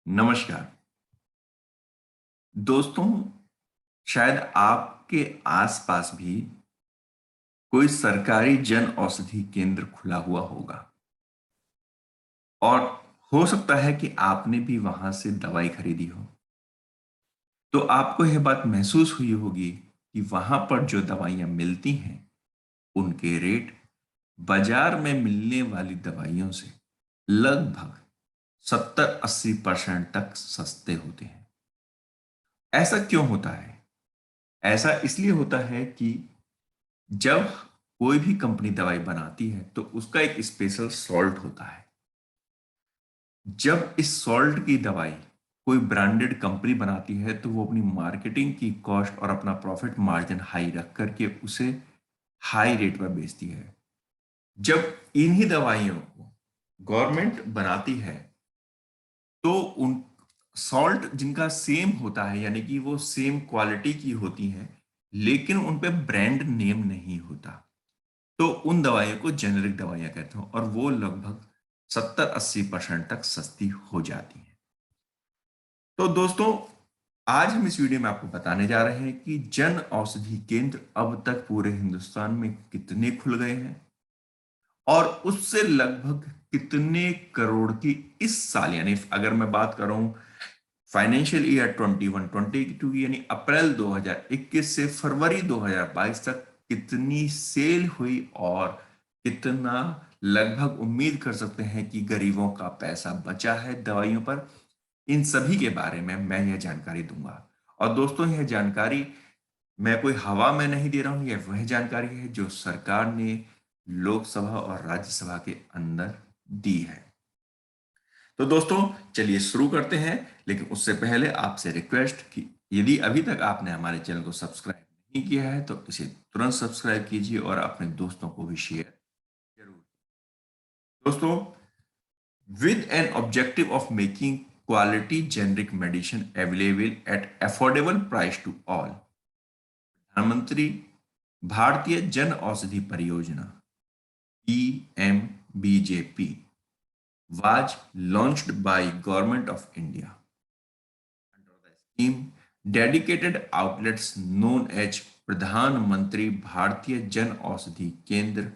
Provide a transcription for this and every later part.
नमस्कार दोस्तों। शायद आपके आसपास भी कोई सरकारी जन औषधि केंद्र खुला हुआ होगा और हो सकता है कि आपने भी वहां से दवाई खरीदी हो। तो आपको यह बात महसूस हुई होगी कि वहां पर जो दवाइयां मिलती हैं उनके रेट बाजार में मिलने वाली दवाइयों से लगभग 70-80% तक सस्ते होते हैं। ऐसा क्यों होता है? ऐसा इसलिए होता है कि जब कोई भी कंपनी दवाई बनाती है तो उसका एक स्पेशल सॉल्ट होता है। जब इस सॉल्ट की दवाई कोई ब्रांडेड कंपनी बनाती है तो वो अपनी मार्केटिंग की कॉस्ट और अपना प्रॉफिट मार्जिन हाई रख करके उसे हाई रेट पर बेचती है। जब इन्हीं दवाइयों को गवर्नमेंट बनाती है तो उन सॉल्ट जिनका सेम होता है, यानी कि वो सेम क्वालिटी की होती हैं, लेकिन उन पे ब्रांड नेम नहीं होता, तो उन दवाइयों को जेनेरिक दवाइयां कहते हैं और वो लगभग 70-80% तक सस्ती हो जाती हैं। तो दोस्तों, आज हम इस वीडियो में आपको बताने जा रहे हैं कि जन औषधि केंद्र अब तक पूरे हिंदुस्तान में कितने खुल गए हैं और उससे लगभग कितने करोड़ की इस साल, यानी अगर मैं बात करूं फाइनेंशियल ईयर 21-22 की, यानी अप्रैल 2021 से फरवरी 2022 तक कितनी सेल हुई और कितना लगभग उम्मीद कर सकते हैं कि गरीबों का पैसा बचा है दवाइयों पर। इन सभी के बारे में मैं यह जानकारी दूंगा। और दोस्तों, यह जानकारी मैं कोई हवा में नहीं दे रहा हूं, यह वह जानकारी है जो सरकार ने लोकसभा और राज्यसभा के अंदर दी है। तो दोस्तों, चलिए शुरू करते हैं। लेकिन उससे पहले आपसे रिक्वेस्ट कि यदि अभी तक आपने हमारे चैनल को सब्सक्राइब नहीं किया है तो इसे तुरंत सब्सक्राइब कीजिए और अपने दोस्तों को भी शेयर जरूर। दोस्तों, with an objective of making quality generic medicine available at affordable price to all, प्रधानमंत्री भारतीय जन औषधि परियोजना PMBJP was launched by Government of India under the scheme dedicated outlets known as प्रधान मंत्री भारतीय जन औषधि केंद्र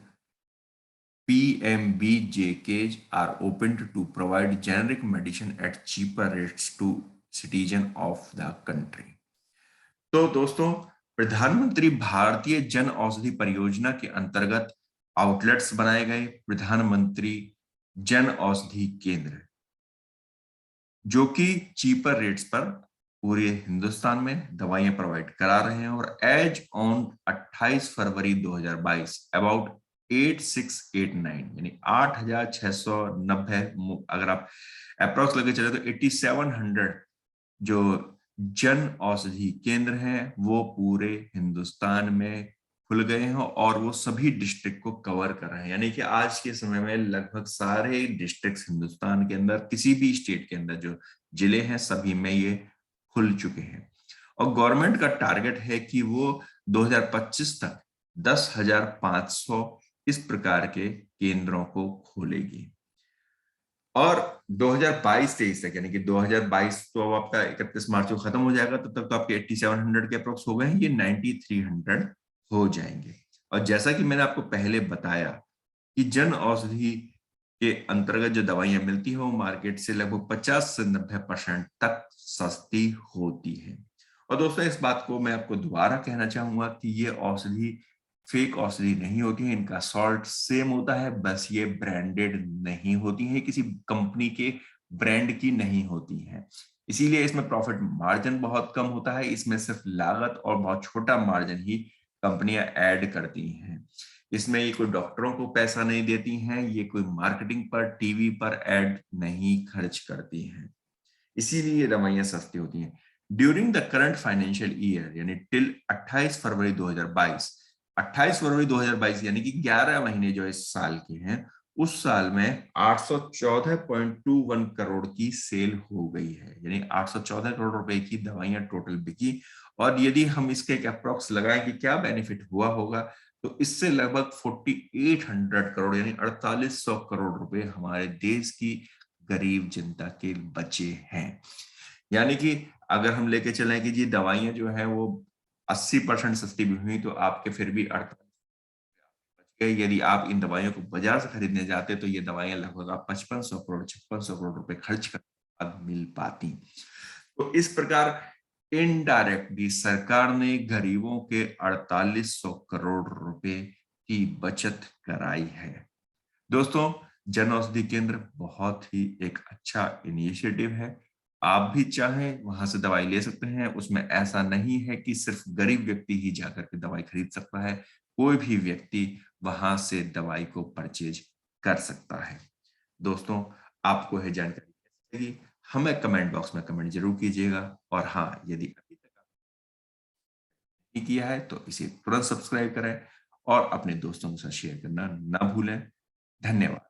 PMBJKs are opened to provide generic medicine at cheaper rates to citizens of the country। तो दोस्तों, प्रधानमंत्री भारतीय जन औषधि परियोजना के अंतर्गत आउटलेट्स बनाए गए प्रधानमंत्री जन औषधि केंद्र, जो कि चीपर रेट्स पर पूरे हिंदुस्तान में दवाइयां प्रोवाइड करा रहे हैं। और एज ऑन 28 फरवरी 2022 अबाउट 8689, यानी 8690, अगर आप अप्रोक्स लगे चले तो 8700 जो जन औषधि केंद्र हैं वो पूरे हिंदुस्तान में खुल गए हैं और वो सभी डिस्ट्रिक्ट को कवर कर रहे हैं। यानी कि आज के समय में लगभग सारे डिस्ट्रिक्ट्स हिंदुस्तान के अंदर, किसी भी स्टेट के अंदर जो जिले हैं सभी में ये खुल चुके हैं। और गवर्नमेंट का टारगेट है कि वो 2025 तक 10,500 इस प्रकार के केंद्रों को खोलेगी। और 2022-23 तक, यानी कि 2022 तो अब आपका 31 मार्च को खत्म हो जाएगा, तब तक तो आपके 8700 के अप्रोक्स हो गए हैं, ये 9300 हो जाएंगे। और जैसा कि मैंने आपको पहले बताया कि जन औषधि के अंतर्गत जो दवाइयां मिलती है वो मार्केट से लगभग 50 से 90% तक सस्ती होती है। और दोस्तों, इस बात को मैं आपको दोबारा कहना चाहूंगा कि ये औषधि फेक औषधि नहीं होती है, इनका सॉल्ट सेम होता है, बस ये ब्रांडेड नहीं होती है, किसी कंपनी के ब्रांड की नहीं होती है। इसीलिए इसमें प्रॉफिट मार्जिन बहुत कम होता है, इसमें सिर्फ लागत और बहुत छोटा मार्जिन ही कंपनियां ऐड करती हैं। इसमें ये कोई डॉक्टरों को पैसा नहीं देती हैं, ये कोई मार्केटिंग पर, टीवी पर ऐड नहीं खर्च करती हैं, इसीलिए ये दवाइयां सस्ती होती हैं। During the current financial year, यानी टिल 28 फरवरी 2022, 28 फरवरी 2022 यानी कि 11 महीने जो इस साल के हैं, उस साल में 814.21 करोड़ की सेल हो गई है, यानी 814 करोड़ रुपए की दवाइयां टोटल बिकी। और यदि हम इसके एक अप्रोक्स लगाएं कि क्या बेनिफिट हुआ होगा, तो इससे लगभग 4800 करोड़ यानी 4800 करोड़ रुपए हमारे देश की गरीब जनता के बचे हैं। यानी कि अगर हम लेके चलें कि जी दवाइयां जो है वो 80% सस्ती भी हुई तो आपके फिर भी 48 बच गए। यदि आप इन दवाइयों को बाजार से खरीदने जाते तो ये दवाइयां लगभग आप 5500 करोड़ 5600 करोड़ रुपए खर्च कर बाद मिल पाती। तो इस प्रकार इनडायरेक्टली सरकार ने गरीबों के 4800 करोड़ रुपए की बचत कराई है। दोस्तों, जन औषधि केंद्र बहुत ही एक अच्छा इनिशिएटिव है। आप भी चाहें वहां से दवाई ले सकते हैं। उसमें ऐसा नहीं है कि सिर्फ गरीब व्यक्ति ही जाकर के दवाई खरीद सकता है। कोई भी व्यक्ति वहां से दवाई को परचेज कर सकता है। दोस्तों, आपको यह जानकारी कैसी लगी? हमें कमेंट बॉक्स में कमेंट जरूर कीजिएगा। और हाँ, यदि अभी तक आपने किया है तो इसे तुरंत सब्सक्राइब करें और अपने दोस्तों के साथ शेयर करना ना भूलें। धन्यवाद।